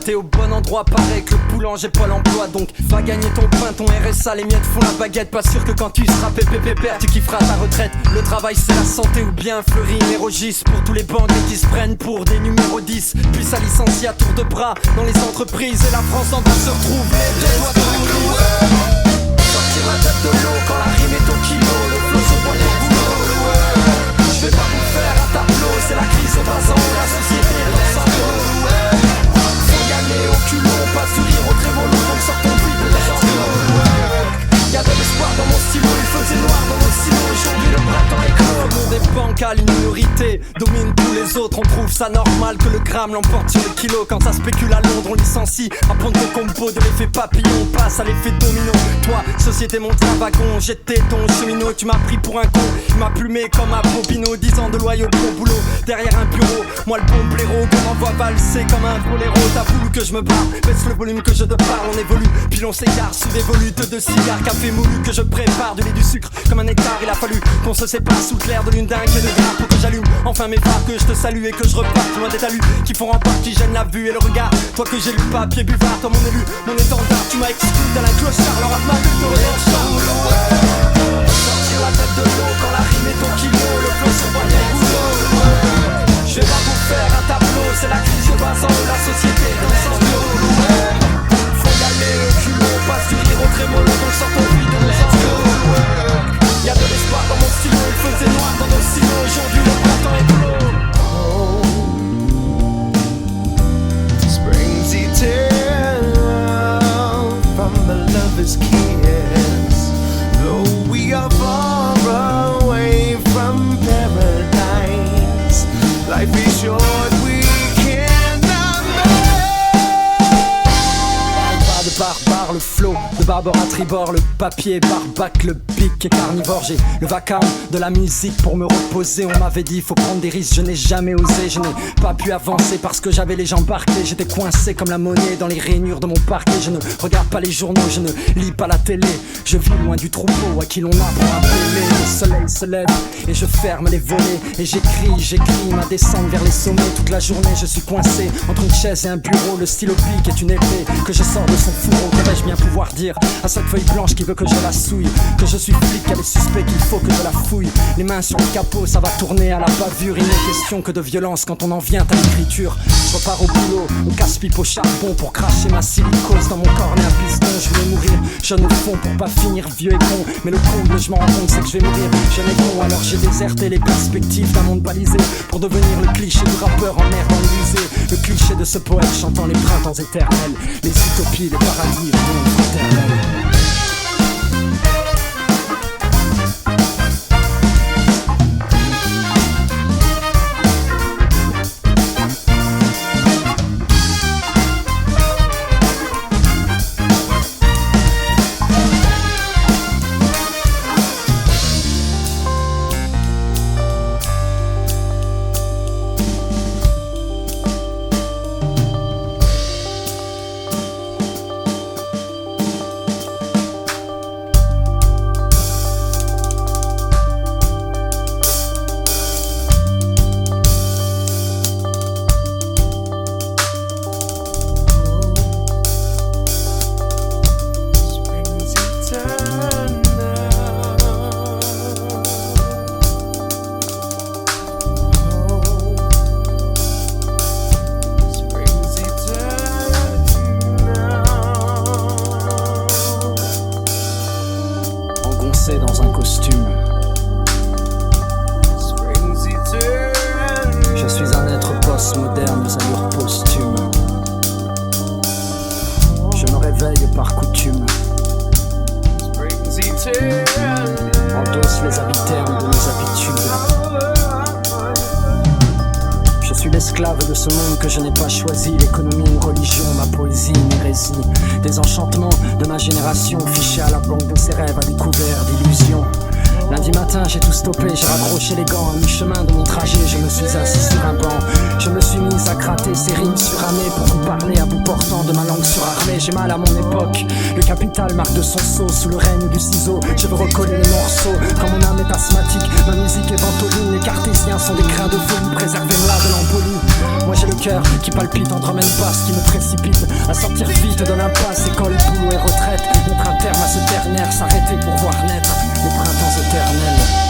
t'es au bon endroit, paraît que le boulanger Pôle emploi. Donc va gagner ton pain, ton RSA, les miettes font la baguette. Pas sûr que quand tu seras pépépépère, tu kifferas ta retraite. Le travail c'est la santé ou bien Fleury Mérogis. Pour tous les banquiers qui se prennent pour des numéros 10. Puis ça licencie à tour de bras dans les entreprises. Et la France en bas se retrouve les deux doigts dans le loup. Sortir la tête de l'eau quand la rime est au kilo. Le flow se voit les boulots. Je vais pas vous faire un tableau. C'est la crise au basant, la société est dans son dos. Faut gagner au culot, on passe du rire au trémolo. Donc sortons vite de la Y'a de l'espoir dans mon stylo, il faisait noir dans nos silos. Aujourd'hui le printemps est clos. Le monde est bancal, une minorité domine tous les autres. On trouve ça normal que le gramme l'emporte sur le kilo. Quand ça spécule à Londres, on licencie. Apprendre ton combo de l'effet papillon, on passe à l'effet domino. Toi, société monte un wagon, j'étais ton cheminot. Tu m'as pris pour un con, il m'a plumé comme un bobino. 10 ans de loyau pour boulot, derrière un bureau. Moi le bon blaireau, qu'on envoie valser comme un boléro. T'as voulu que je me barre, baisse le volume que je te parle. On évolue, puis l'on s'égare sous des volutes de cigares. Café moulu que je prépare, du lait, du sucre comme un nectar. Il a fallu qu'on se sépare sous clair de lune dingue et de gare pour que j'allume enfin mes phares, que je te salue et que je reparte loin des talus qui font rempart, qui gênent la vue et le regard. Toi que j'ai lu papier buvard, toi mon élu, mon étendard. Tu m'as exclu dans la clochard, leur rap m'a vu te relancer. Sortir la tête de l'eau quand la rime est au kilo. Le flow se voit les boulots. Je vais pas vous faire un tableau, c'est la crise au basant de la société dans son dos. Faut gagner le culot, on passe du rire au trémolo. Donc sortons vite de nos enjeux. Y'a de l'espoir dans mon stylo, il faisait noir dans nos silos. Aujourd'hui le printemps est clos. Springs eternal from a lover's kiss. Though we are far away from paradise, life is short, we cannot Pas de barbare, le flot de barbare à tribord, le papier barbac, le bic et carnivore. J'ai le vacarme de la musique pour me reposer. On m'avait dit faut prendre des risques, je n'ai jamais osé. Je n'ai pas pu avancer parce que j'avais les jambes barclées. J'étais coincé comme la monnaie dans les rainures de mon parquet. Je ne regarde pas les journaux, je ne lis pas la télé. Je vis loin du troupeau à qui l'on a pour appeler. Le soleil se lève et je ferme les volets. Et j'écris ma descente vers les sommets. Toute la journée je suis coincé entre une chaise et un bureau. Le stylo pique est une épée que je sors de son fourreau. Qu'aurais-je bien pouvoir dire à cette feuille blanche qui veut que je la souille? Que je suis flic, qu'elle est suspect, qu'il faut que je la fouille. Les mains sur le capot, ça va tourner à la bavure. Il n'est question que de violence quand on en vient à l'écriture. Je repars au boulot, on casse-pipe au charbon pour cracher ma silicose dans mon corps né à piston. Je voulais mourir jeune au fond pour pas finir vieux et con. Mais le comble, je m'en rends compte, c'est que je vais mourir jeune et con. Alors j'ai déserté les perspectives d'un monde balisé pour devenir le cliché du rappeur en mer dans l'Élysée. Le cliché de ce poète chantant les printemps éternels, les utopies, les paradis, le monde éternel. Dans un costume, je suis un être post-moderne aux allures posthumes. Je me réveille par coutume, endosse les habits ternes de mes habitudes. Je suis l'esclave de ce monde que je n'ai pas choisi. L'économie, une religion, ma poésie, une hérésie. Des enchantements de ma génération fichés à la banque de ses rêves à découvert d'illusions. Lundi matin j'ai tout stoppé, j'ai raccroché les gants. À mi-chemin de mon trajet je me suis assis sur un banc. Je me suis mis à gratter ces rimes suramées pour vous parler à bout portant de ma langue surarmée. J'ai mal à mon époque, le capital marque de son sceau sous le règne du ciseau. Je veux recoller les morceaux, quand mon âme est asthmatique. Ma musique est ventoline, les cartésiens sont des grains de folie. Préservez-moi de l'embolie. Moi j'ai le cœur qui palpite en drum and bass, qui me précipite à sortir vite de l'impasse. École, boulot et retraite, mettre un terme à se ternaire, s'arrêter pour voir naître les printemps éternels.